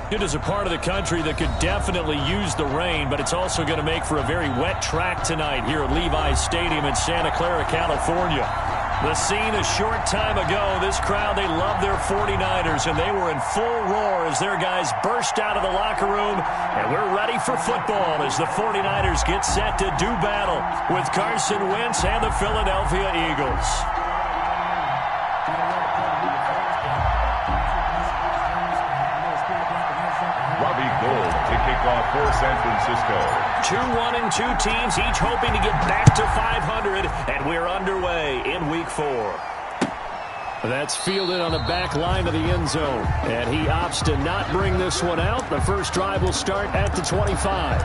It is a part of the country that could definitely use the rain, but it's also going to make for a very wet track tonight here at Levi's Stadium in Santa Clara, California. The scene a short time ago, this crowd, they love their 49ers, and they were in full roar as their guys burst out of the locker room, and we're ready for football as the 49ers get set to do battle with Carson Wentz and the Philadelphia Eagles. Off for San Francisco. 2-1-2 teams, each hoping to get back to 500, and we're underway in Week 4. That's fielded on the back line of the end zone, and he opts to not bring this one out. The first drive will start at the 25.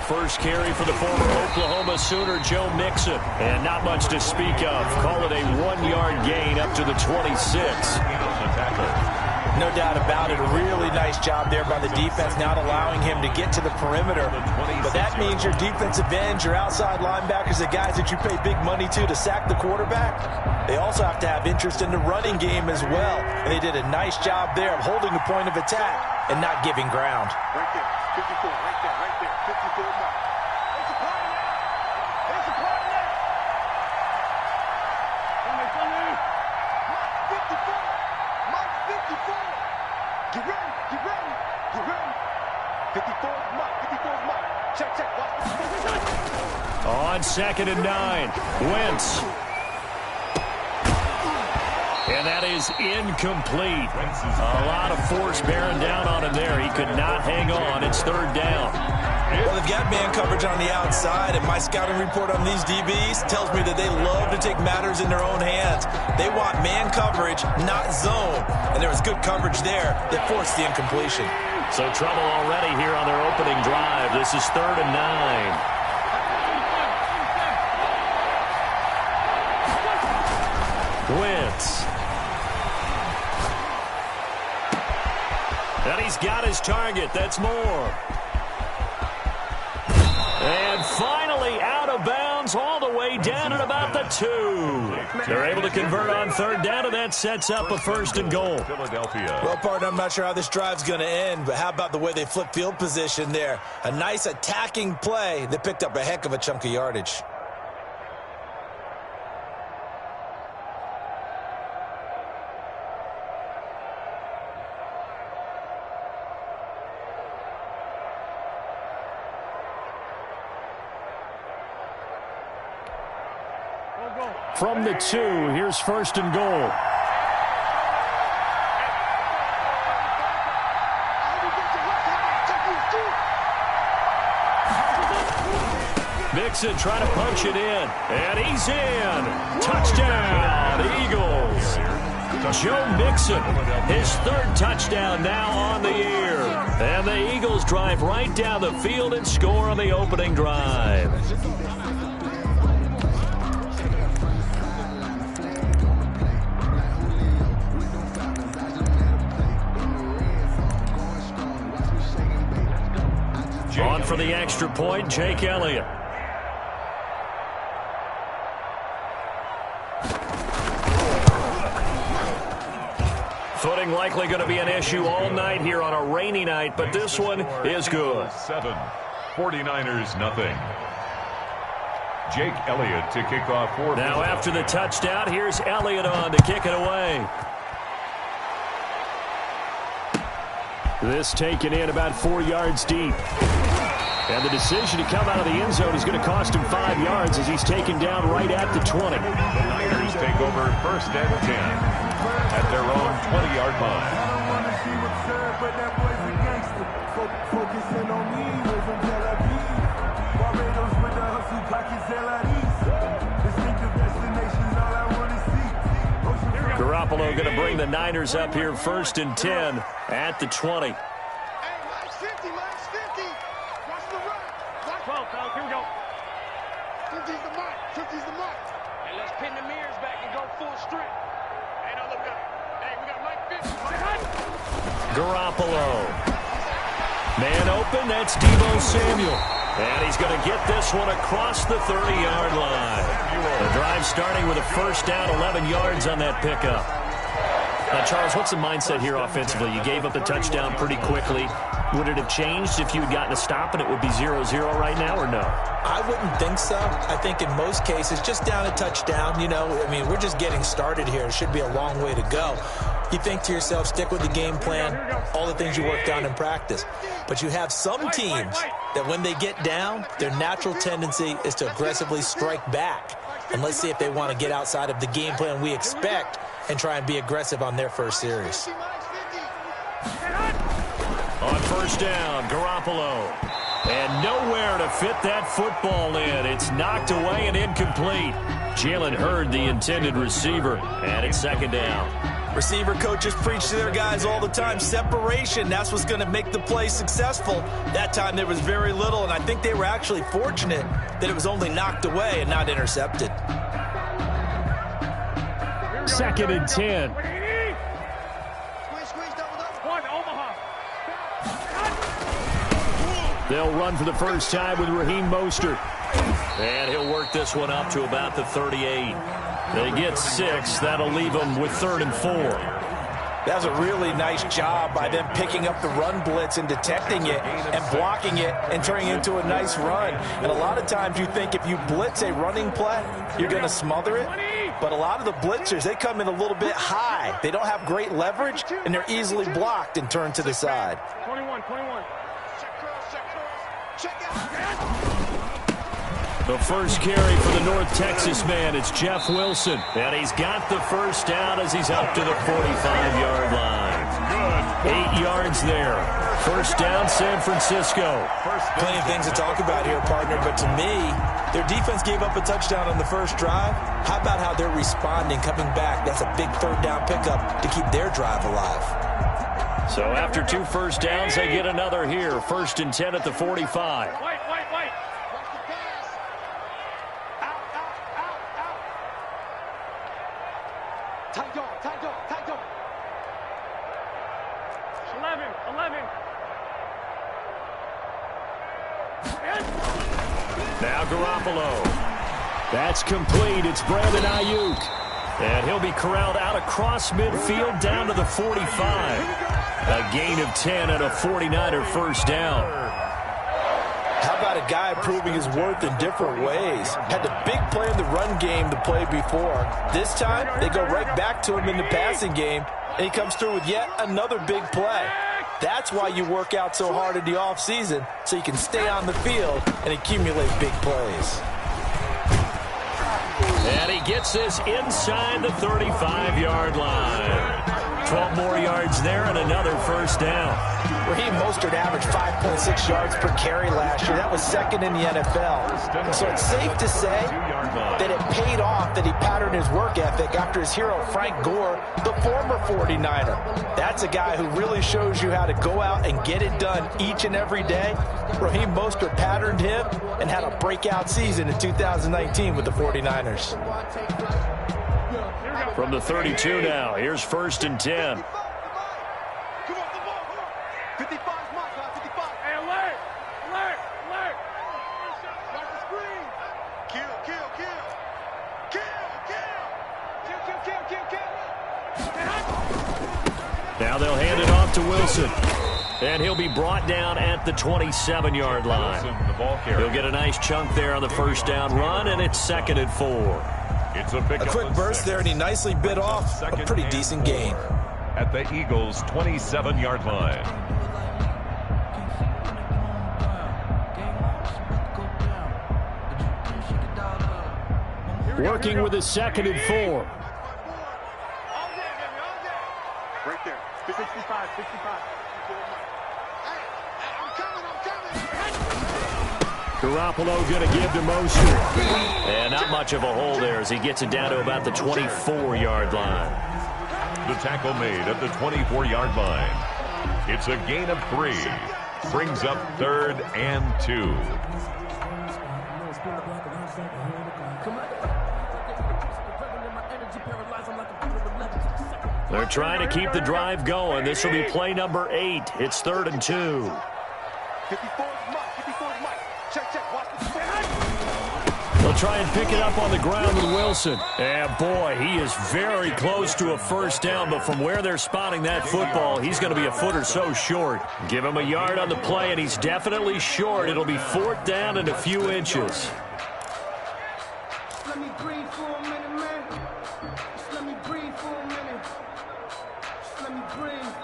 First carry for the former Oklahoma Sooner, Joe Mixon. And not much to speak of. Call it a 1-yard gain up to the 26. No doubt about it. A really nice job there by the defense, not allowing him to get to the perimeter. But that means your defensive ends, your outside linebackers, the guys that you pay big money to sack the quarterback, they also have to have interest in the running game as well. And they did a nice job there of holding the point of attack and not giving ground. Right there, 54, right there, 54 mark. There's a party now. There's a party now. Mark 54. Mark 54. Get ready, get ready, get ready. 54's mark, 54's mark. Check, check, watch. On 2nd and 9, Wentz. And that is incomplete. A lot of force bearing down on him there. He could not hang on. It's 3rd down. Well, they've got man coverage on the outside, and my scouting report on these DBs tells me that they love to take matters in their own hands. They want man coverage, not zone. And there was good coverage there that forced the incompletion. So trouble already here on their opening drive. This is 3rd and 9. Wentz. And he's got his target. That's more. And finally out of bounds all the way down at about the 2. They're able to convert on 3rd down, and that sets up a 1st and goal. Philadelphia. Well, partner, I'm not sure how this drive's going to end, but how about the way they flip field position there? A nice attacking play that picked up a heck of a chunk of yardage. From the 2, here's 1st and goal. Mixon trying to punch it in, and he's in. Touchdown, Eagles. Joe Mixon, his 3rd touchdown now on the year. And the Eagles drive right down the field and score on the opening drive. On for the extra point, Jake Elliott. Footing likely going to be an issue all night here on a rainy night, but this one is good. 7, 49ers nothing. Jake Elliott to kick off for. Now after the touchdown, here's Elliott on to kick it away. This taken in about 4 yards deep. And the decision to come out of the end zone is going to cost him 5 yards as he's taken down right at the 20. The Niners take over 1st and 10 at their own 20-yard line. I don't want to see what's served, but that boy's a gangster. Focusing on me, we're from Tel Aviv. Barbados with the hustle, pockets LIDs. Distinctive destination. Garoppolo going to bring the Niners up here 1st and 10 at the 20. Hey, minus 50, minus 50. Watch the run. 12, fellas, here we go. 50's the mark, 50's the mark. And let's pin the mirrors back and go full strength. Hey, don't look up. Hey, we got Mike 50. Garoppolo. Man open, that's Deebo Samuel. And he's going to get this one across the 30-yard line. The drive starting with a 1st down, 11 yards on that pickup. Now, Charles, what's the mindset here offensively? You gave up the touchdown pretty quickly. Would it have changed if you had gotten a stop and it would be 0-0 right now, or no? I wouldn't think so. I think in most cases, just down a touchdown, you know, I mean, we're just getting started here. It should be a long way to go. You think to yourself, stick with the game plan, all the things you worked on in practice. But you have some teams that when they get down, their natural tendency is to aggressively strike back. And let's see if they want to get outside of the game plan we expect and try and be aggressive on their first series. On 1st down, Garoppolo. And nowhere to fit that football in. It's knocked away and incomplete. Jalen Hurd, the intended receiver, and it's 2nd down. Receiver coaches preach to their guys all the time. Separation, that's what's going to make the play successful. That time there was very little, and I think they were actually fortunate that it was only knocked away and not intercepted. 2nd and 10. One, Omaha. They'll run for the first time with Raheem Mostert. And he'll work this one up to about the 38. They get 6. That'll leave them with 3rd and 4. That was a really nice job by them picking up the run blitz and detecting it and blocking it and turning it into a nice run. And a lot of times you think if you blitz a running play, you're going to smother it. But a lot of the blitzers, they come in a little bit high. They don't have great leverage, and they're easily blocked and turned to the side. 21. Check out. The first carry for the North Texas man, it's Jeff Wilson. And he's got the 1st down as he's up to the 45-yard line. 8 yards there. 1st down, San Francisco. Plenty of things to talk about here, partner, but to me, their defense gave up a touchdown on the first drive. How about how they're responding, coming back? That's a big 3rd down pickup to keep their drive alive. So after 2 first downs, they get another here. 1st and 10 at the 45. Wait. Watch the pass. Out. Tight dog. 11. Now Garoppolo. That's complete. It's Brandon Ayuk. And he'll be corralled out across midfield down to the 45. A gain of 10 and a 49er 1st down. How about a guy proving his worth in different ways? Had the big play in the run game the play before. This time, they go right back to him in the passing game, and he comes through with yet another big play. That's why you work out so hard in the offseason, so you can stay on the field and accumulate big plays. And he gets this inside the 35-yard line. 12 more yards there and another 1st down. Raheem Mostert averaged 5.6 yards per carry last year. That was 2nd in the NFL. So it's safe to say that it paid off that he patterned his work ethic after his hero, Frank Gore, the former 49er. That's a guy who really shows you how to go out and get it done each and every day. Raheem Mostert patterned him and had a breakout season in 2019 with the 49ers. From the 32 now, here's 1st and 10. Come on. 55's mark, 55. Hey, alert. Watch the screen. Kill. Now they'll hand it off to Wilson. And he'll be brought down at the 27-yard line. He'll get a nice chunk there on the 1st down run, and it's 2nd and 4. It's a quick burst there, and he nicely bit off a pretty decent gain. At the Eagles' 27-yard line. Working with a 2nd and 4. Right there. 65. Garoppolo going to give to Mostert. And not much of a hole there as he gets it down to about the 24-yard line. The tackle made at the 24-yard line. It's a gain of 3. Brings up 3rd and 2. They're trying to keep the drive going. This will be play number 8. It's 3rd and 2. 54's Mike. 54's Mike. Check, check. Watch the They'll try and pick it up on the ground with Wilson. And boy, he is very close to a first down, but from where they're spotting that football, he's going to be a foot or so short. Give him a yard on the play, and he's definitely short. It'll be 4th down and a few inches. Let me breathe for a minute, man. Let me breathe for a minute. Let me breathe.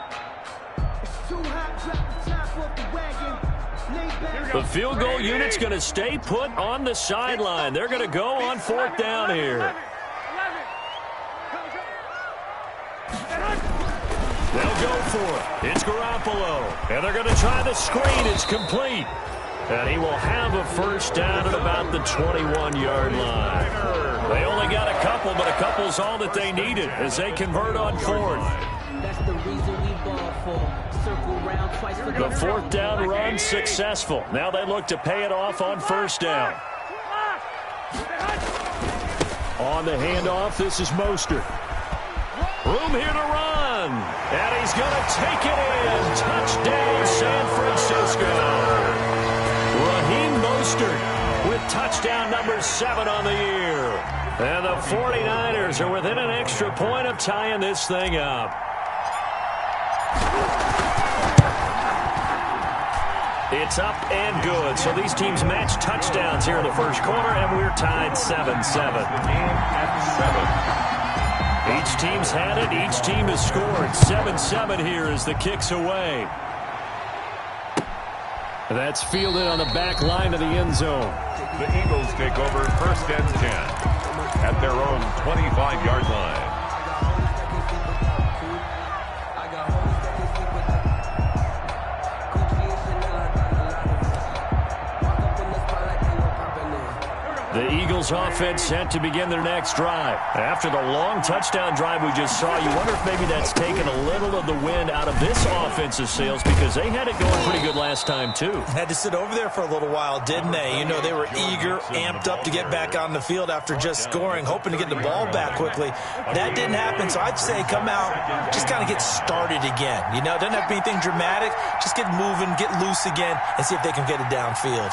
It's too hot, drop the top off the wagon. The field goal unit's going to stay put on the sideline. They're going to go on 4th down here. They'll go for it. It's Garoppolo. And they're going to try the screen. It's complete. And he will have a first down at about the 21-yard line. They only got a couple, but a couple's all that they needed as they convert on 4th. That's the reason we ball for. Circle round twice for The 4th down run successful. Now they look to pay it off on 1st down. On the handoff, this is Mostert. Room here to run. And he's going to take it in. Touchdown, San Francisco. Raheem Mostert with touchdown number 7 on the year. And the 49ers are within an extra point of tying this thing up. It's up and good. So these teams match touchdowns here in the first quarter, and we're tied 7-7. Each team's had it. Each team has scored. 7-7 here as the kick's away. That's fielded on the back line of the end zone. The Eagles take over 1st and 10 at their own 25-yard line. The Eagles offense set to begin their next drive. After the long touchdown drive we just saw, you wonder if maybe that's taken a little of the wind out of this offensive sails because they had it going pretty good last time too. Had to sit over there for a little while, didn't they? You know, they were eager, amped up to get back on the field after just scoring, hoping to get the ball back quickly. That didn't happen, so I'd say come out, just kind of get started again. You know, doesn't have to be anything dramatic. Just get moving, get loose again, and see if they can get it downfield.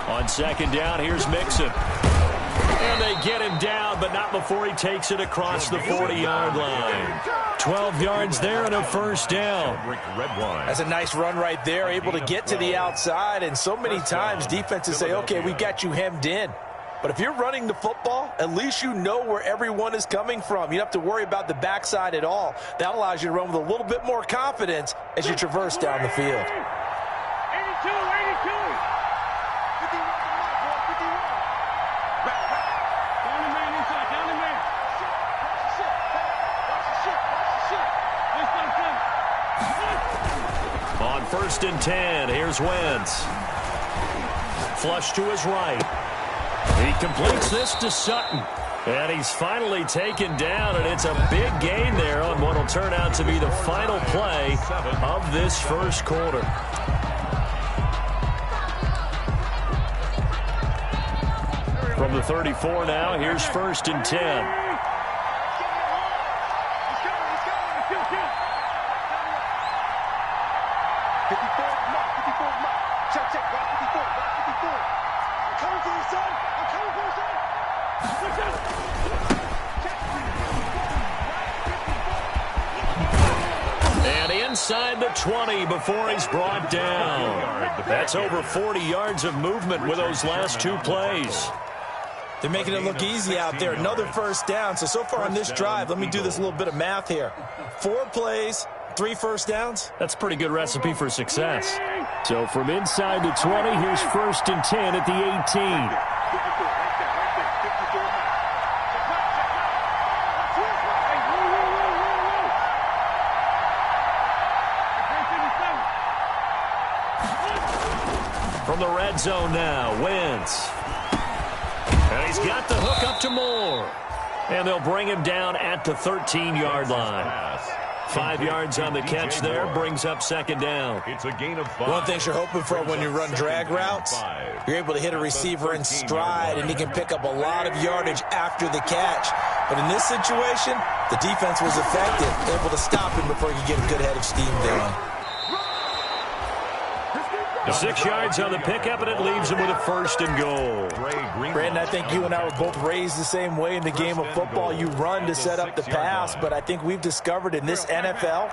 On 2nd down, here's Mixon. And they get him down, but not before he takes it across the 40-yard line. 12 yards there and a first down. That's a nice run right there, able to get to the outside. And so many times defenses say, okay, we've got you hemmed in. But if you're running the football, at least you know where everyone is coming from. You don't have to worry about the backside at all. That allows you to run with a little bit more confidence as you traverse down the field. 82. On 1st and 10, here's Wentz. Flush to his right. He completes this to Sutton. And he's finally taken down, and it's a big gain there on what will turn out to be the final play of this first quarter. From the 34 now, here's 1st and 10. And inside the 20 before he's brought down. That's over 40 yards of movement with those last 2 plays. They're making it look easy out there. Another first down. So far on this drive, let me do this little bit of math here. 4 plays, 3 first downs. That's a pretty good recipe for success. So from inside the 20, here's 1st and 10 at the 18. From the red zone now, Wentz. And he's got the hook up to Moore. And they'll bring him down at the 13-yard line. 5 yards on the catch there, brings up second down. It's a gain of 5. One thing you're hoping for when you run drag routes, you're able to hit a receiver in stride, and he can pick up a lot of yardage after the catch. But in this situation, the defense was effective, able to stop him before he could get a good head of steam going. 6 yards on the pickup, and it leaves him with a first and goal. Brandon, I think you and I were both raised the same way in the game of football. You run to set up the pass, but I think we've discovered in this NFL,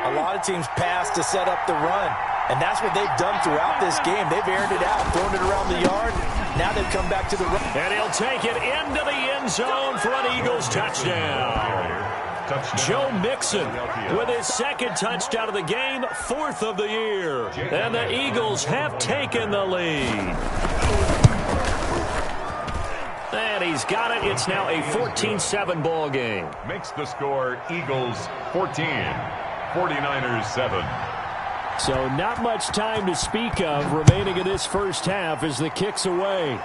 a lot of teams pass to set up the run. And that's what they've done throughout this game. They've aired it out, thrown it around the yard. Now they've come back to the run. And he'll take it into the end zone for an Eagles touchdown. Joe Mixon with his second touchdown of the game, 4th of the year. And the Eagles have taken the lead. And he's got it. It's now a 14-7 ball game. Makes the score Eagles 14, 49ers 7. So not much time to speak of remaining in this first half as the kick's away.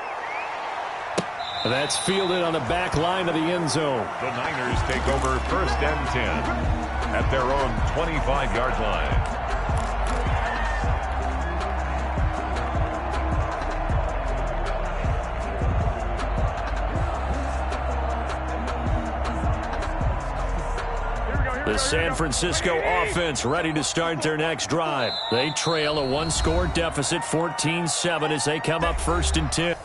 That's fielded on the back line of the end zone. The Niners take over 1st and 10 at their own 25-yard line. The San Francisco offense ready to start their next drive. They trail a 1-score deficit, 14-7, as they come up 1st and 10.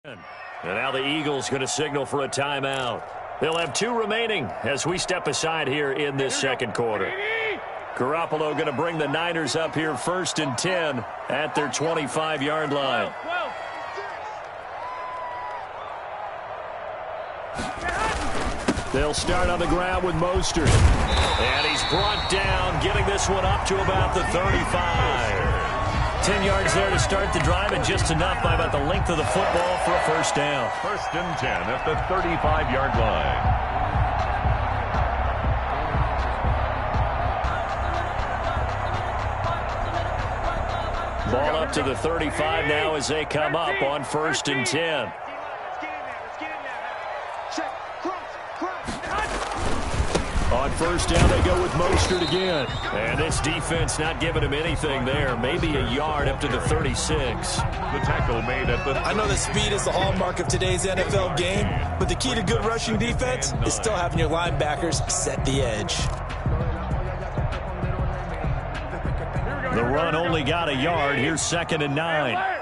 And now the Eagles going to signal for a timeout. They'll have 2 remaining as we step aside here in this second quarter. Garoppolo going to bring the Niners up here 1st and 10 at their 25-yard line. They'll start on the ground with Mostert. And he's brought down, getting this one up to about the 35. 10 yards there to start the drive, and just enough by about the length of the football for a first down. 1st and 10 at the 35-yard line. Ball up to the 35 now as they come up on 1st and 10. On 1st down, they go with Mostert again. And this defense not giving him anything there. Maybe a yard up to the 36. The tackle made at the... I know that speed is the hallmark of today's NFL game, but the key to good rushing defense is still having your linebackers set the edge. The run only got a yard. Here's 2nd and 9.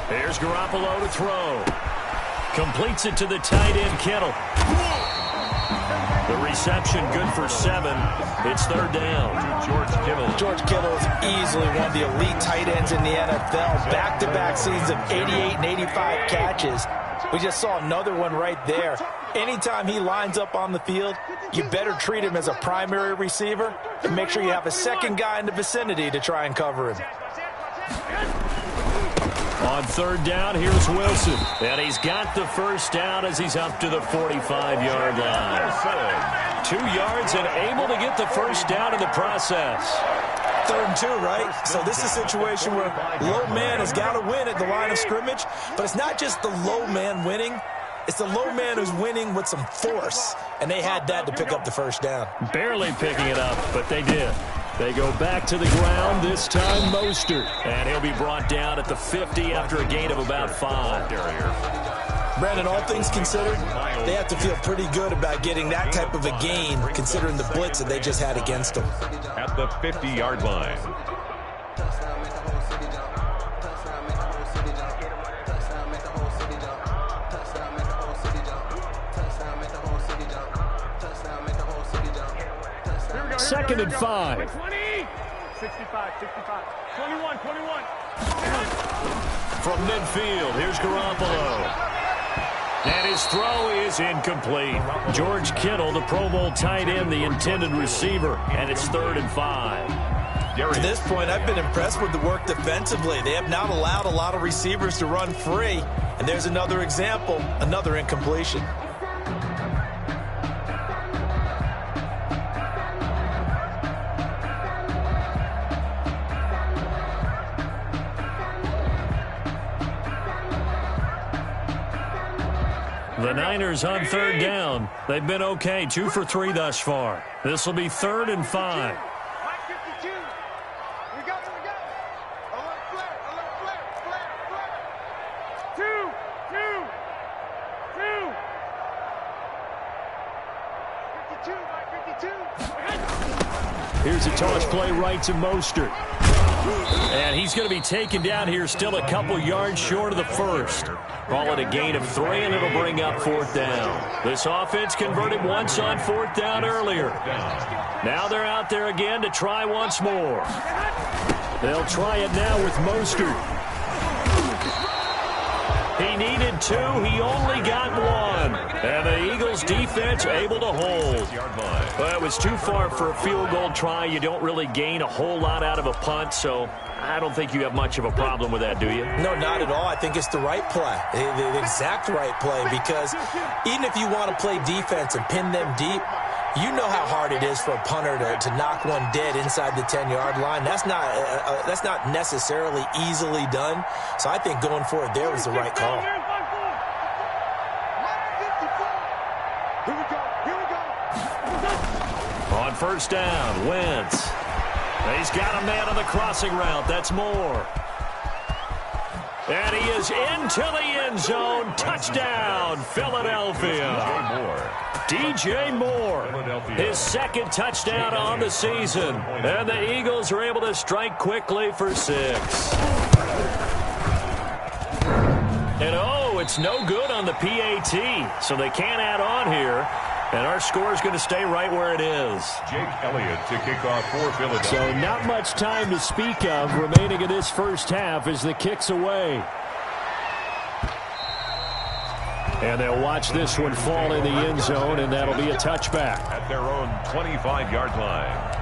Here's Garoppolo to throw. Completes it to the tight end, Kittle. The reception good for 7. It's 3rd down. George Kittle. George Kittle is easily one of the elite tight ends in the NFL. Back-to-back seasons of 88 and 85 catches. We just saw another one right there. Anytime he lines up on the field, you better treat him as a primary receiver and make sure you have a second guy in the vicinity to try and cover him. On 3rd down, here's Wilson. And he's got the first down as he's up to the 45-yard line. 2 yards and able to get the first down in the process. 3rd and 2, right? So this is a situation where low man has got to win at the line of scrimmage, but it's not just the low man winning. It's the low man who's winning with some force, and they had that to pick up the first down. Barely picking it up, but they did. They go back to the ground, this time Mostert. And he'll be brought down at the 50 after a gain of about 5. Brandon, all things considered, they have to feel pretty good about getting that type of a gain, considering the blitz that they just had against them. At the 50-yard line. Second and 5. 65, 65. 21, 21. From midfield, here's Garoppolo. And his throw is incomplete. George Kittle, the Pro Bowl tight end, the intended receiver, and it's 3rd and 5. To this point, I've been impressed with the work defensively. They have not allowed a lot of receivers to run free. And there's another example, another incompletion. The Niners on 3rd down. They've been okay, 2 for 3 thus far. This will be 3rd and 5. Mike 52. We got it, we got it. Alert flare, alert flare, flare, flare. 2, 2, 2. 52, Mike 52. Here's a toss play right to Mostert. And he's going to be taken down here, still a couple yards short of the first. Call it a gain of 3, and it'll bring up 4th down. This offense converted once on 4th down earlier. Now they're out there again to try once more. They'll try it now with Mostert. He needed 2. He only got 1. And the Eagles defense able to hold. Well, it was too far for a field goal try. You don't really gain a whole lot out of a punt, so I don't think you have much of a problem with that, do you? No, not at all. I think it's the right play, the exact right play, because even if you want to play defense and pin them deep, you know how hard it is for a punter to knock one dead inside the 10-yard line. That's not necessarily easily done. So I think going for it there was the right call. Here we go, here we go. On 1st down, Wentz. He's got a man on the crossing route. That's Moore. And he is into the end zone. Touchdown, Philadelphia. DJ Moore, his 2nd touchdown on the season. And the Eagles are able to strike quickly for 6. And oh, it's no good on the PAT, so they can't add on here. And our score is going to stay right where it is. Jake Elliott to kick off for Philadelphia. So not much time to speak of remaining in this first half as the kick's away. And they'll watch this one fall in the end zone, and that'll be a touchback. At their own 25-yard line.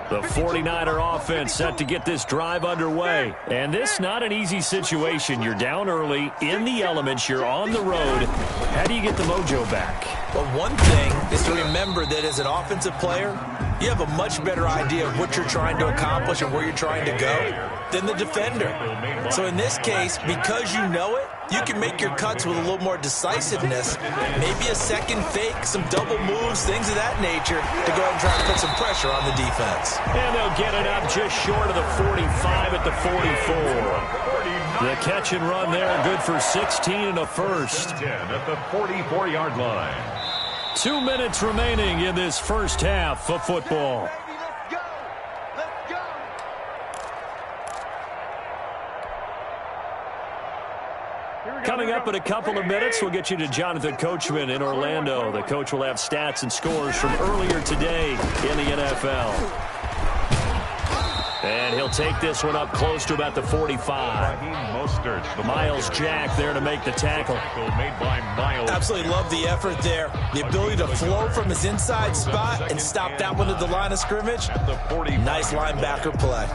The 49er offense set to get this drive underway. And this not an easy situation. You're down early, in the elements, you're on the road. How do you get the mojo back? Well, one thing is to remember that as an offensive player, you have a much better idea of what you're trying to accomplish and where you're trying to go than the defender. So in this case, because you know it, you can make your cuts with a little more decisiveness, maybe a second fake, some double moves, things of that nature, to go ahead and try to put some pressure on the defense. And they'll get it up just short of the 45 at the 44. The catch and run there, good for 16 and a first. 10 at the 44-yard line. 2 minutes remaining in this first half of football. Let's go. Let's go. Coming up in a couple of minutes, we'll get you to Jonathan Coachman in Orlando. The coach will have stats and scores from earlier today in the NFL. And he'll take this one up close to about the 45. Miles Jack there to make the tackle. Made by Miles. Absolutely love the effort there. The ability to flow from his inside spot and stop that one at the line of scrimmage. Nice linebacker play.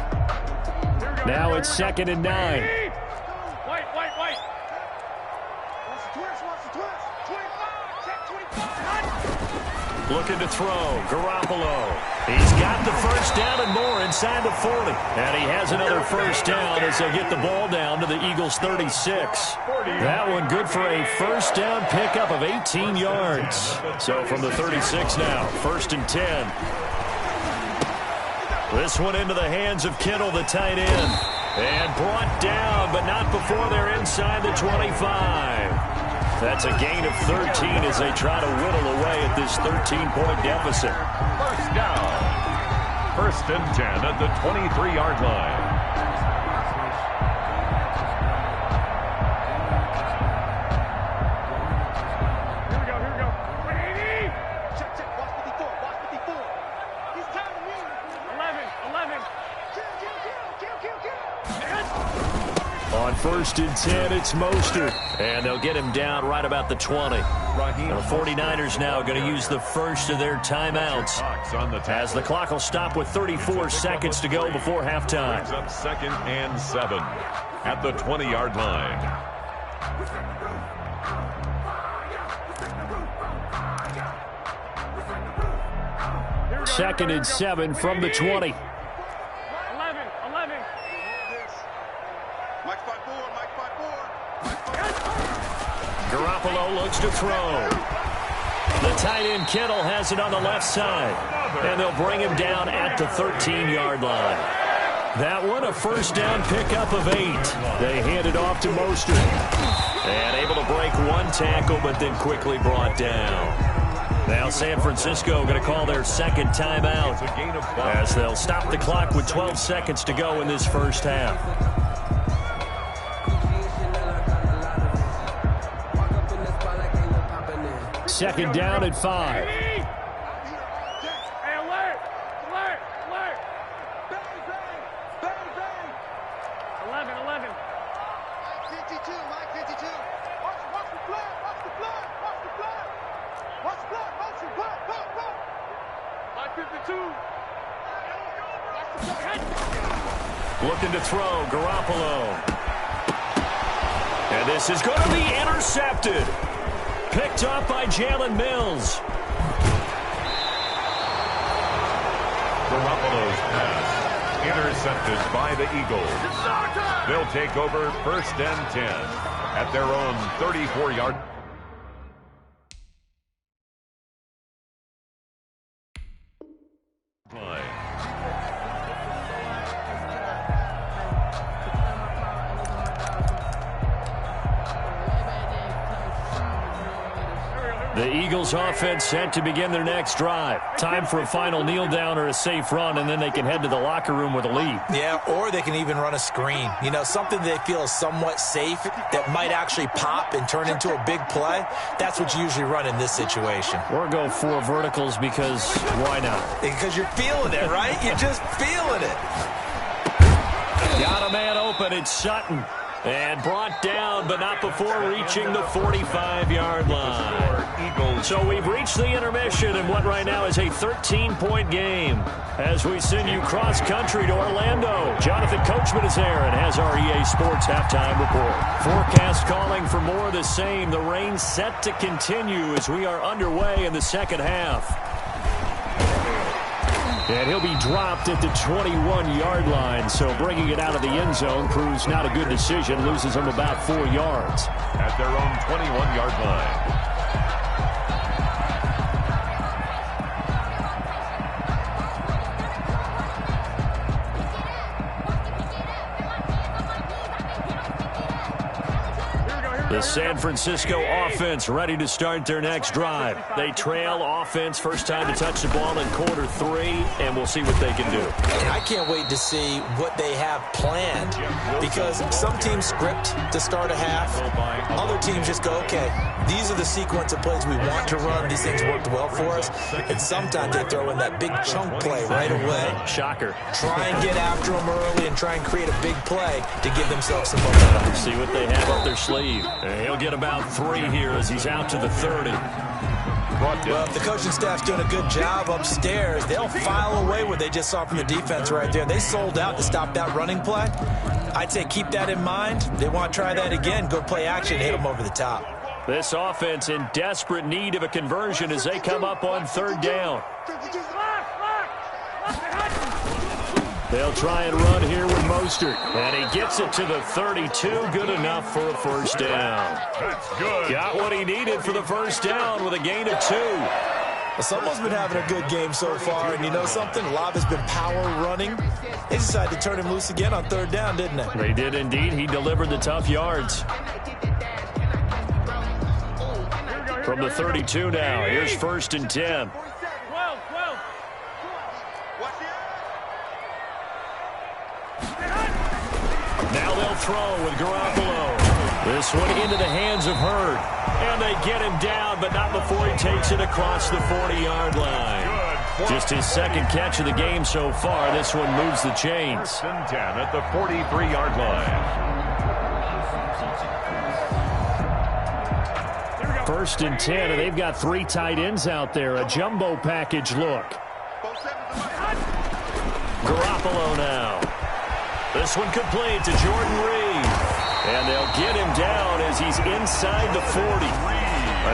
Now it's 2nd and 9. White. Watch the twist. 25. Check 25. Looking to throw. Garoppolo. He's got the first down and more inside the 40. And he has another first down as they get the ball down to the Eagles' 36. That one good for a first down pickup of 18 yards. So from the 36 now, 1st and 10. This one into the hands of Kittle, the tight end. And brought down, but not before they're inside the 25. That's a gain of 13 as they try to whittle away at this 13-point deficit. First and 10 at the 23-yard line. On first and 10, it's Mostert. And they'll get him down right about the 20. The 49ers now going to use the first of their timeouts, as the clock will stop with 34 seconds to go before halftime. Brings up second and 7 at the 20-yard line. Second and 7 from the 20. Garoppolo looks to throw. The tight end Kittle has it on the left side, and they'll bring him down at the 13-yard line. That one, a first down pickup of 8. They hand it off to Mostert, and able to break one tackle, but then quickly brought down. Now San Francisco going to call their second timeout, as they'll stop the clock with 12 seconds to go in this first half. Second down at 5. Hey, alert! 11. 52, Mike 52. Watch the blood. Mike 52. Looking to throw, Garoppolo. And this is going to be intercepted. Picked up by Jalen Mills. Garoppolo's pass intercepted by the Eagles. They'll take over first and 10 at their own 34-yard line. The Eagles offense set to begin their next drive. Time for a final kneel down or a safe run, and then they can head to the locker room with a lead. Yeah, or they can even run a screen. You know, something they feel is somewhat safe that might actually pop and turn into a big play. That's what you usually run in this situation. Or go 4 verticals because why not? Because you're feeling it, right? You're just feeling it. Got a man open. It's Sutton. And brought down, but not before reaching the 45-yard line. So we've reached the intermission in what right now is a 13-point game. As we send you cross-country to Orlando, Jonathan Coachman is there and has our EA Sports halftime report. Forecast calling for more of the same. The rain set to continue as we are underway in the second half. And he'll be dropped at the 21-yard line, so bringing it out of the end zone proves not a good decision. Loses him about 4 yards. At their own 21-yard line. The San Francisco offense ready to start their next drive. They trail offense, first time to touch the ball in quarter 3, and we'll see what they can do. And I can't wait to see what they have planned, because some teams script to start a half. Other teams just go, okay, these are the sequence of plays we want to run. These things worked well for us. And sometimes they throw in that big chunk play right away. Shocker. Try and get after them early and try and create a big play to give themselves some momentum. See what they have up their sleeve. He'll get about 3 here as he's out to the 30. Well, if the coaching staff's doing a good job upstairs, they'll file away what they just saw from the defense right there. They sold out to stop that running play. I'd say keep that in mind. They want to try that again. Go play action, hit them over the top. This offense in desperate need of a conversion as they come up on 3rd down. They'll try and run here with Mostert. And he gets it to the 32. Good enough for a first down. That's good. Got what he needed for the first down with a gain of 2. Well, someone's been having a good game so far, and you know something? A lot has been power running. They decided to turn him loose again on 3rd down, didn't they? They did indeed. He delivered the tough yards. From the 32 now, here's 1st and 10. 12. throw with Garoppolo. This one into the hands of Hurd. And they get him down, but not before he takes it across the 40-yard line. Just his second catch of the game so far. This one moves the chains. 1st and 10 at the 43-yard line. 1st and 10, and they've got 3 tight ends out there. A jumbo package look. Garoppolo now. This one complete to Jordan Reed. And they'll get him down as he's inside the 40.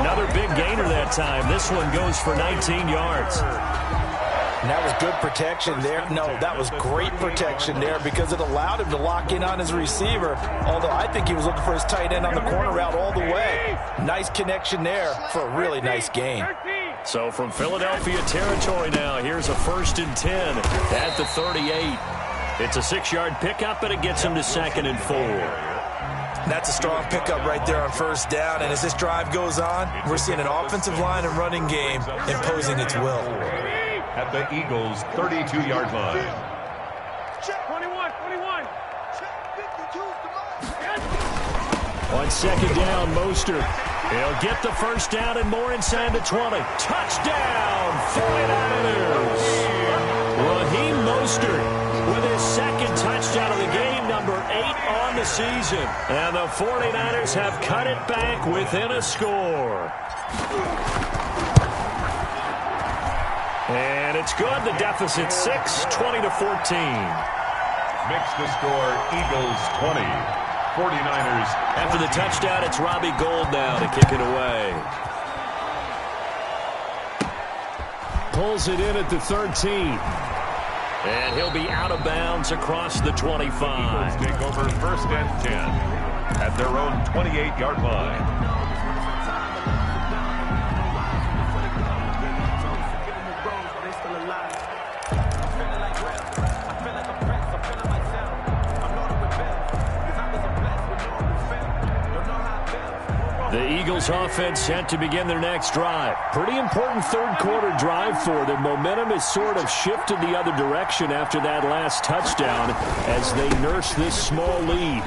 Another big gainer that time. This one goes for 19 yards. And that was good protection there. No, that was great protection there because it allowed him to lock in on his receiver. Although I think he was looking for his tight end on the corner route all the way. Nice connection there for a really nice gain. So from Philadelphia territory now, here's a 1st and 10 at the 38. It's a 6-yard pickup, and it gets him to 2nd and 4. That's a strong pickup right there on 1st down. And as this drive goes on, we're seeing an offensive line and running game imposing its will. At the Eagles' 32-yard line. 21. On 2nd down, Mostert. He'll get the 1st down and more inside the 20. Touchdown, 49ers. Raheem Mostert with his 2nd touchdown of the game, number 8 on the season. And the 49ers have cut it back within a score. And it's good. The deficit 6, 20-14. Makes the score Eagles 20, 49ers. After the touchdown, it's Robbie Gould now to kick it away. Pulls it in at the 13. And he'll be out of bounds across the 25. Eagles take over 1st and 10 at their own 28-yard line. The Eagles offense set to begin their next drive. Pretty important 3rd quarter drive for them. Momentum has sort of shifted the other direction after that last touchdown as they nurse this small lead.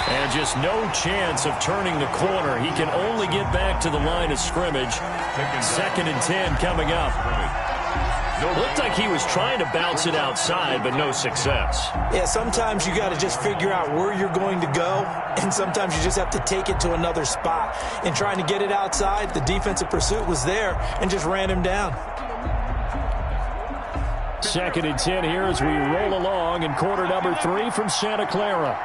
And just no chance of turning the corner. He can only get back to the line of scrimmage. 2nd and 10 coming up. Looked like he was trying to bounce it outside, but no success. Yeah, sometimes you got to just figure out where you're going to go, and sometimes you just have to take it to another spot. In trying to get it outside, the defensive pursuit was there and just ran him down. 2nd and 10 here as we roll along in quarter number 3 from Santa Clara.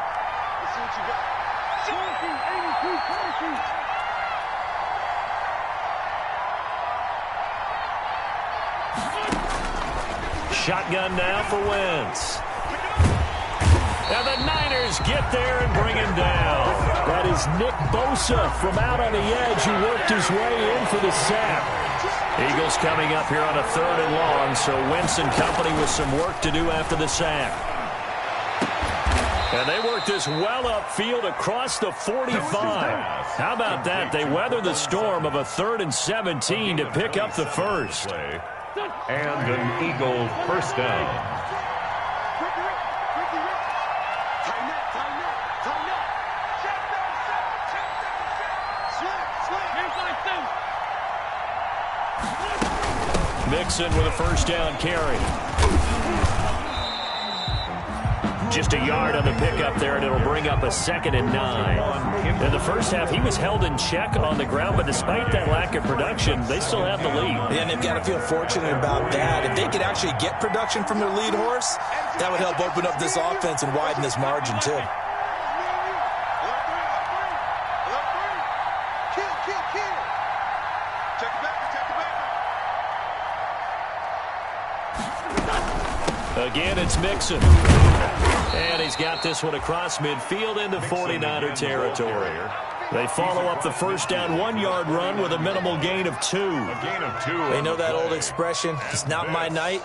Shotgun now for Wentz. Now the Niners get there and bring him down. That is Nick Bosa from out on the edge who worked his way in for the sack. Eagles coming up here on a 3rd and long, so Wentz and company with some work to do after the sack. And they work this well upfield across the 45. How about that? They weather the storm of a 3rd and 17 to pick up the 1st. And an Eagle 1st down. Mixon with a 1st down carry. Just a yard on the pickup there, and it'll bring up a 2nd and 9. In the first half, he was held in check on the ground, but despite that lack of production, they still have the lead. And they've got to feel fortunate about that. If they could actually get production from their lead horse, that would help open up this offense and widen this margin, too. Again, it's Mixon. And he's got this one across midfield into 49er territory. They follow up the 1st down 1-yard run with a minimal gain of 2. A gain of 2. They know that old expression, it's not my night.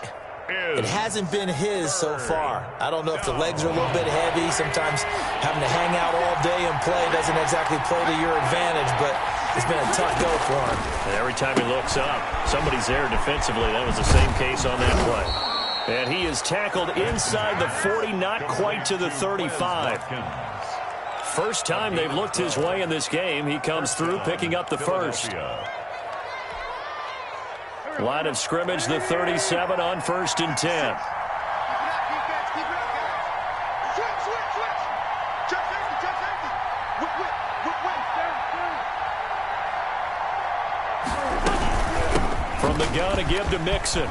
It hasn't been his so far. I don't know if the legs are a little bit heavy. Sometimes having to hang out all day and play doesn't exactly play to your advantage, but it's been a tough go for him. And every time he looks up, somebody's there defensively. That was the same case on that play. And he is tackled inside the 40, not quite to the 35. First time they've looked his way in this game. He comes through picking up the first. Line of scrimmage, the 37 on 1st and 10. From the gun, a give to Mixon.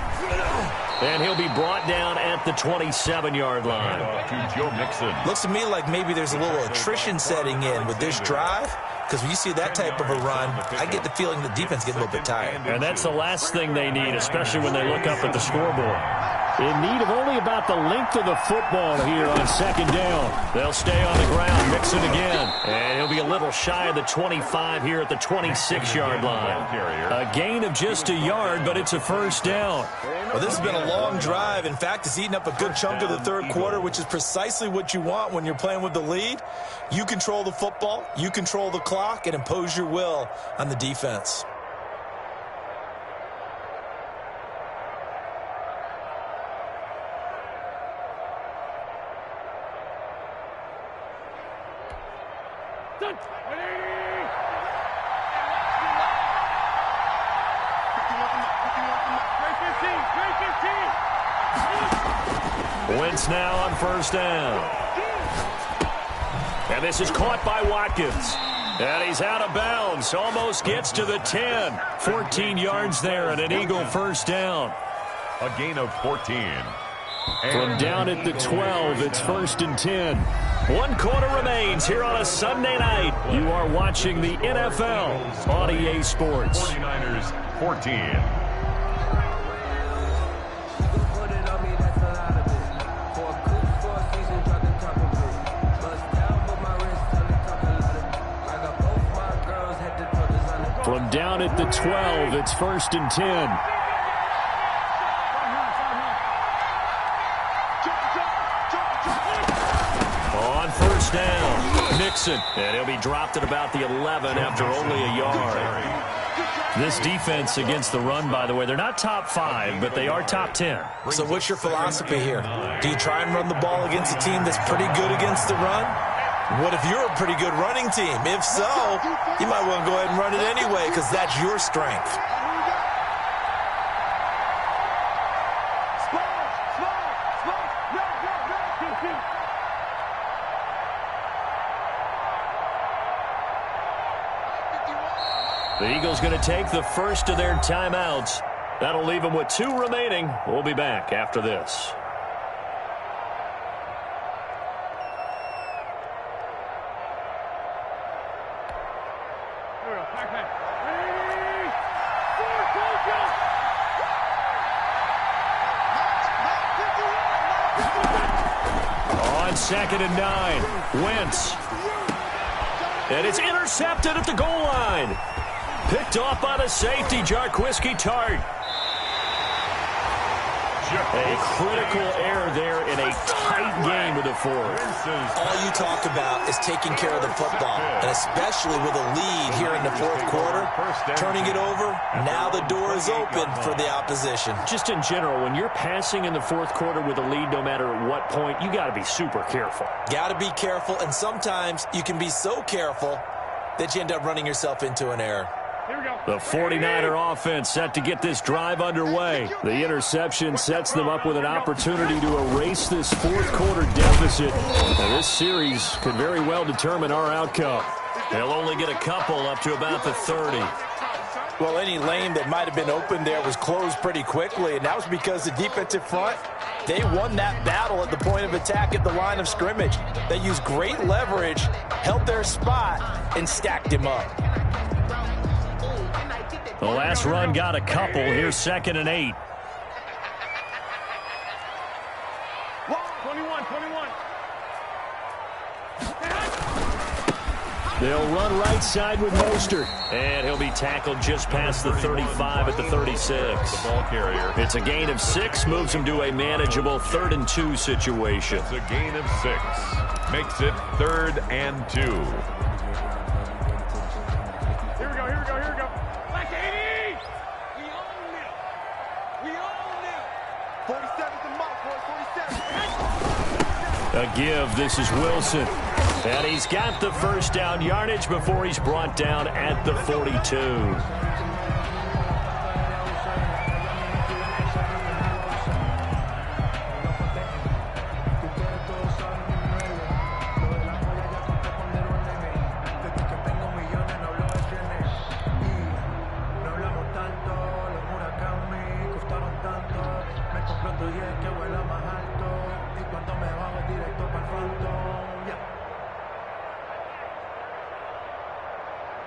And he'll be brought down at the 27-yard line. To Joe Mixon. Looks to me like maybe there's a little attrition setting in with this drive. Because when you see that type of a run, I get the feeling the defense gets a little bit tired. And that's the last thing they need, especially when they look up at the scoreboard. In need of only about the length of the football here on 2nd down. They'll stay on the ground, Mixon again. And he'll be a little shy of the 25 here at the 26-yard line. A gain of just a yard, but it's a 1st down. Well, this has been a long drive. In fact, it's eaten up a good chunk of the 3rd quarter, which is precisely what you want when you're playing with the lead. You control the football, you control the clock, and impose your will on the defense. Wentz now on 1st down. And this is caught by Watkins. And he's out of bounds. Almost gets to the 10. 14 yards there and an Eagle 1st down. A gain of 14. From down at the 12, it's 1st and 10. 1 quarter remains here on a Sunday night. You are watching the NFL on EA Sports. 49ers 14. From down at the 12, it's 1st and 10. On 1st down, Mixon. And he'll be dropped at about the 11 after only a yard. This defense against the run, by the way, they're not top 5, but they are top 10. So what's your philosophy here? Do you try and run the ball against a team that's pretty good against the run? What if you're a pretty good running team? If so, you might want to go ahead and run it anyway because that's your strength. The Eagles going to take the first of their timeouts. That'll leave them with 2 remaining. We'll be back after this. On 2nd and 9, Wentz. And it's intercepted at the goal line. Picked off by the safety, Jarquiski Tart. A critical error there in a tight game with the 4th. All you talk about is taking care of the football, and especially with a lead here in the 4th quarter, turning it over, now the door is open for the opposition. Just in general, when you're passing in the 4th quarter with a lead, no matter at what point, you got to be super careful. Got to be careful, and sometimes you can be so careful that you end up running yourself into an error. The 49er offense set to get this drive underway. The interception sets them up with an opportunity to erase this 4th quarter deficit. Now, this series could very well determine our outcome. They'll only get a couple up to about the 30. Well, any lane that might have been open there was closed pretty quickly, and that was because the defensive front, they won that battle at the point of attack at the line of scrimmage. They used great leverage, held their spot, and stacked him up. The last run got a couple. Here's 2nd and 8. 21. They'll run right side with Mostert. And he'll be tackled just past the 35 at the 36. The ball carrier. It's a gain of 6, moves him to a manageable 3rd and 2 situation. It's a gain of 6. Makes it 3rd and 2. Here we go. Black 80! We own them. 47's the mark, boys. 47. A give. This is Wilson. And he's got the first down yardage before he's brought down at the 42.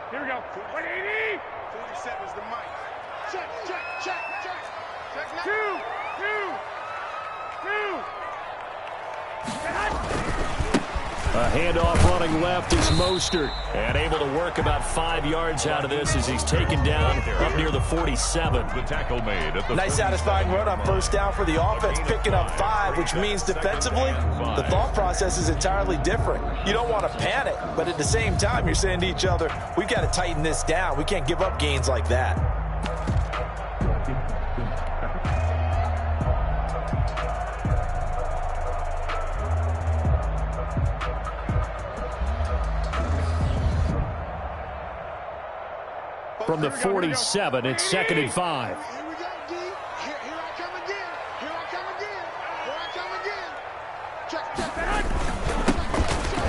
Here we go. 180. 47's the mic. Check. Check now. Two. A handoff running left is Mostert. And able to work about 5 yards out of this as he's taken down up near the 47. The tackle made at the Nice satisfying run on first down for the offense, picking up 5, which means defensively, the thought process is entirely different. You don't want to panic, but at the same time, you're saying to each other, we've got to tighten this down. We can't give up gains like that. From the 47, it's 2nd and 5. Here we go, D. Here I come again. Check.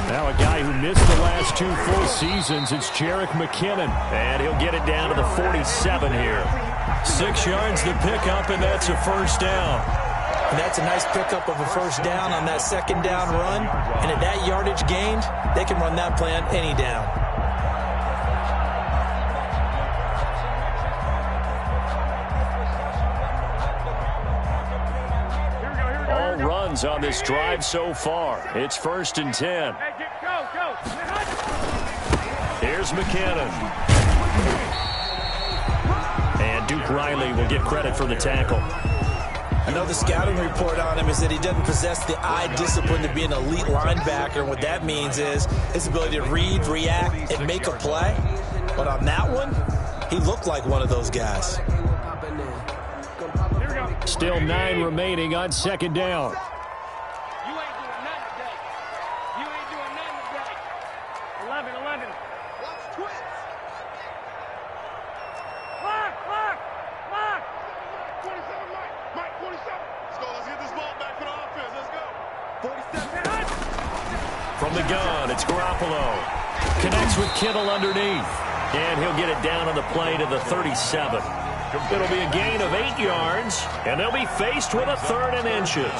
Now a guy who missed the last 2 full seasons, it's Jerick McKinnon. And he'll get it down to the 47 here. 6 yards the pickup, and that's a first down. And that's a nice pickup of a first down on that second down run. And at that yardage gained, they can run that play on any down. Runs on this drive so far. It's 1st and 10. Go. Here's McKinnon. And Duke Riley will get credit for the tackle. I know the scouting report on him is that he doesn't possess the eye discipline to be an elite linebacker. And what that means is his ability to read, react, and make a play. But on that one, he looked like one of those guys. Still 9 remaining on 2nd down. You ain't doing nothing today. 11. Watch twins. Lock. 47, Mike, 47. Let's go. Let's get this ball back for the offense. Let's go. 47. From the gun, it's Garoppolo. Connects with Kittle underneath. And he'll get it down on the play to the 37. It'll be a gain of 8 yards, and they'll be faced with a 3rd and inches.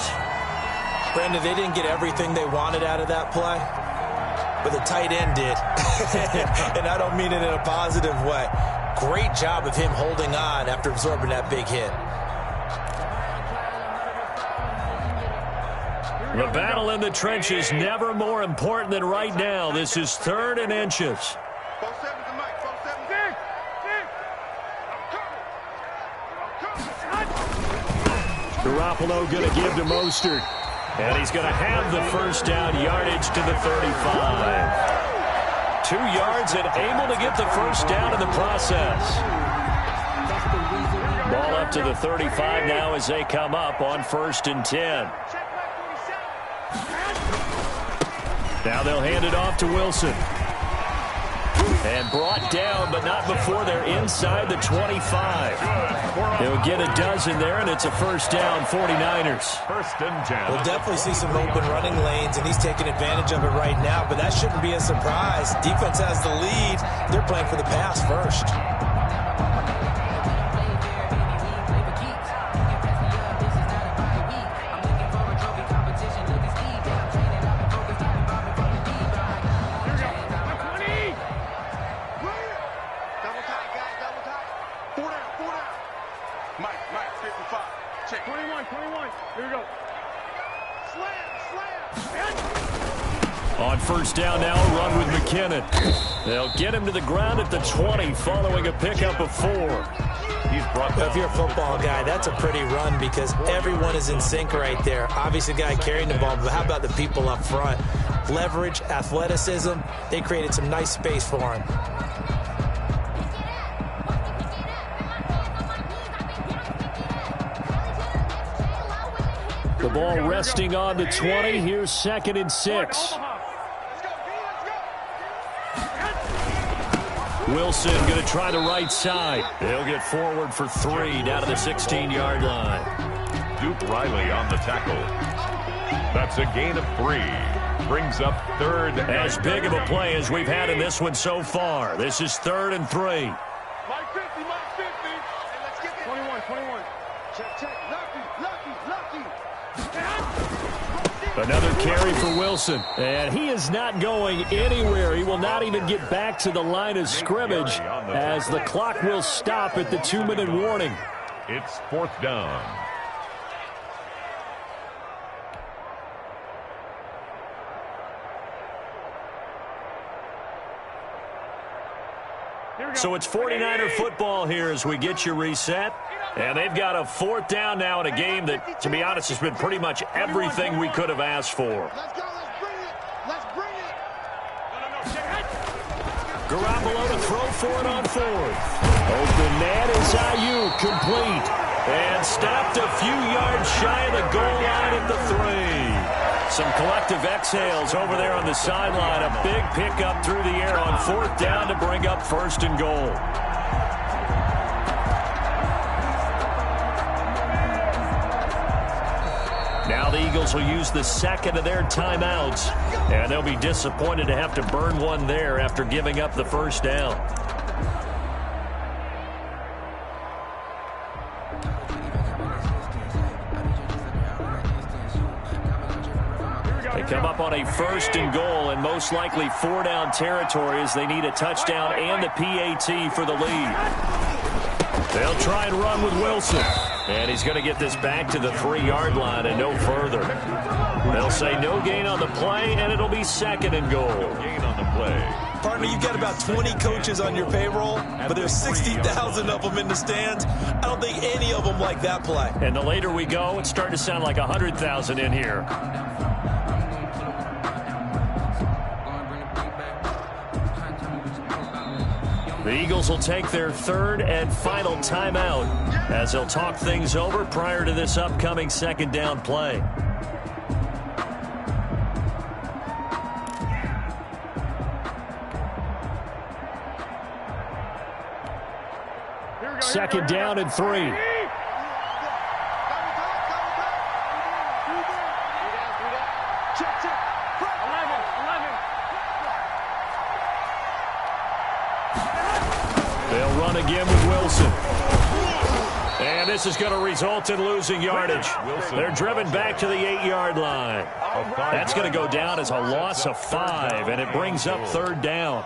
Brandon, they didn't get everything they wanted out of that play, but the tight end did. And I don't mean it in a positive way. Great job of him holding on after absorbing that big hit. The battle in the trenches never more important than right now. This is 3rd and inches. 47's the mic. 47's Garoppolo going to give to Mostert. And he's going to have the first down yardage to the 35. 2 yards and able to get the first down in the process. Ball up to the 35 now as they come up on 1st and 10. Now they'll hand it off to Wilson. And brought down, but not before they're inside the 25. They'll get a dozen there, and it's a first down, 49ers. 1st and 10. We'll definitely see some open running lanes, and he's taking advantage of it right now, but that shouldn't be a surprise. Defense has the lead. They're playing for the pass first. On first down now, a run with McKinnon. They'll get him to the ground at the 20 following a pickup of 4. He's brought down. If you're a football guy, that's a pretty run because everyone is in sync right there. Obviously, the guy carrying the ball, but how about the people up front? Leverage, athleticism, they created some nice space for him. The ball resting on the 20. Here's 2nd and 6. Wilson going to try the right side. He'll get forward for 3 down to the 16-yard line. Duke Riley on the tackle. That's a gain of 3. Brings up 3rd. As big of a play as we've had in this one so far. This is 3rd and 3. Mike 50, Mike 50. Hey, let's get 21, 21. Check. Lucky. Another carry for Wilson. And he is not going anywhere. He will not even get back to the line of scrimmage as the clock will stop at the 2-minute warning. It's 4th down. So it's 49er football here as we get you reset. And they've got a 4th down now in a game that, to be honest, has been pretty much everything we could have asked for. Let's go. Let's bring it. Garoppolo to throw for it on 4th. Open man is Ayuk, complete. And stopped a few yards shy of the goal line at the 3. Some collective exhales over there on the sideline. A big pickup through the air on 4th down to bring up 1st and goal. Now the Eagles will use the 2nd of their timeouts, and they'll be disappointed to have to burn one there after giving up the 1st down. They come up on a 1st and goal and most likely 4-down territory as they need a touchdown and the PAT for the lead. They'll try and run with Wilson. And he's going to get this back to the 3-yard line and no further. They'll say no gain on the play, and it'll be 2nd and goal. Gain on the play. Partner, you've got about 20 coaches on your payroll, but there's 60,000 of them in the stands. I don't think any of them like that play. And the later we go, it's starting to sound like 100,000 in here. The Eagles will take their 3rd and final timeout as they'll talk things over prior to this upcoming 2nd down play. Second down and 3. They'll run again with Wilson. And this is going to result in losing yardage. They're driven back to the 8-yard line. That's going to go down as a loss of 5, and it brings up 3rd down.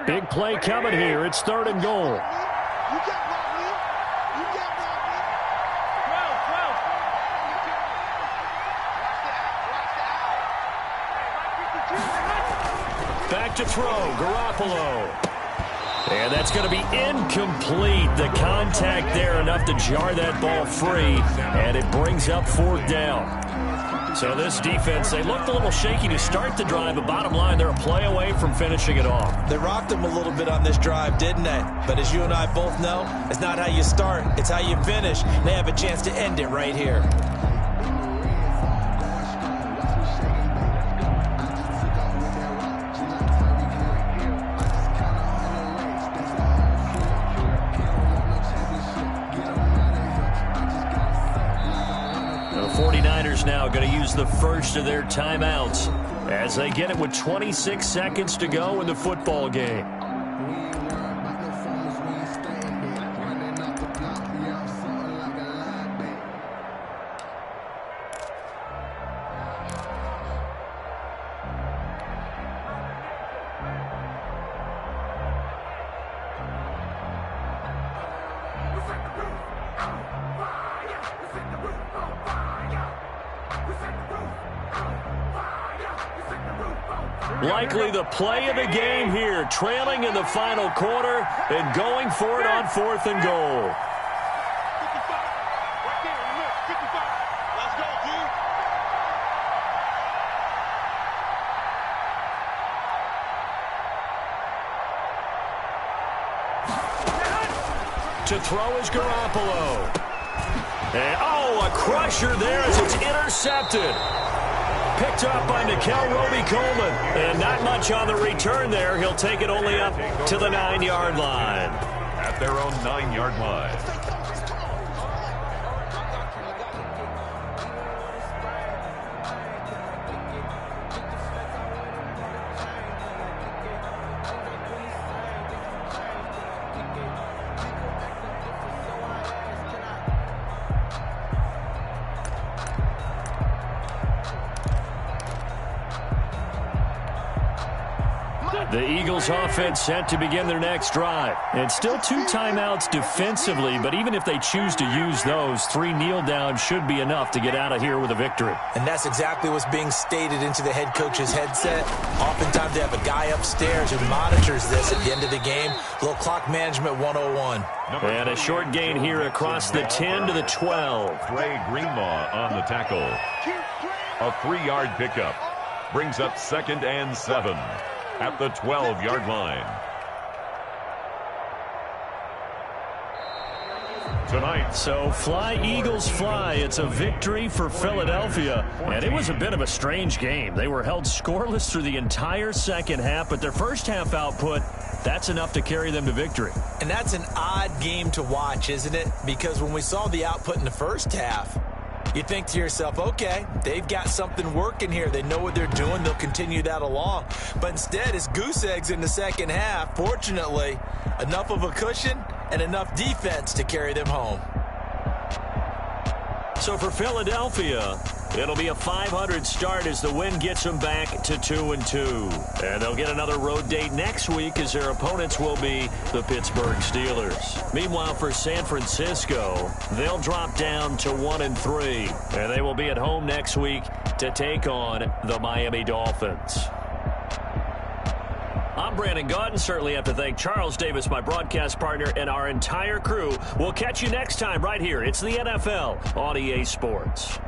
Big play coming here. It's 3rd and goal. You got Rodney. You got Rodney. 12. Back to throw. Garoppolo. And that's going to be incomplete. The contact there enough to jar that ball free. And it brings up 4th down. So this defense, they looked a little shaky to start the drive, but bottom line, they're a play away from finishing it off. They rocked them a little bit on this drive, didn't they? But as you and I both know, it's not how you start, it's how you finish. They have a chance to end it right here. The 49ers now going to use the 1st of their timeouts as they get it with 26 seconds to go in the football game. Likely the play of the game here, trailing in the final quarter and going for it on 4th and goal. 55. To throw is Garoppolo. And, a crusher there as it's intercepted. Picked up by Nickel Roby-Coleman. And not much on the return there. He'll take it only up to the 9-yard line. At their own 9-yard line. The Eagles offense set to begin their next drive. And still 2 timeouts defensively, but even if they choose to use those, 3 kneel downs should be enough to get out of here with a victory. And that's exactly what's being stated into the head coach's headset. Oftentimes they have a guy upstairs who monitors this at the end of the game. A little clock management 101. And a short gain here across the 10 to the 12. Trey Greenlaw on the tackle. A 3-yard pickup. Brings up 2nd and 7. At the 12-yard line. Tonight. So fly, Eagles, fly. It's a victory for Philadelphia. And it was a bit of a strange game. They were held scoreless through the entire second half, but their first half output, that's enough to carry them to victory. And that's an odd game to watch, isn't it? Because when we saw the output in the first half, you think to yourself, okay, they've got something working here. They know what they're doing. They'll continue that along. But instead, it's goose eggs in the second half. Fortunately, enough of a cushion and enough defense to carry them home. So for Philadelphia, it'll be a 500 start as the win gets them back to 2-2. And they'll get another road date next week as their opponents will be the Pittsburgh Steelers. Meanwhile, for San Francisco, they'll drop down to 1-3. And they will be at home next week to take on the Miami Dolphins. I'm Brandon Gaudin. Certainly have to thank Charles Davis, my broadcast partner, and our entire crew. We'll catch you next time right here. It's the NFL on EA Sports.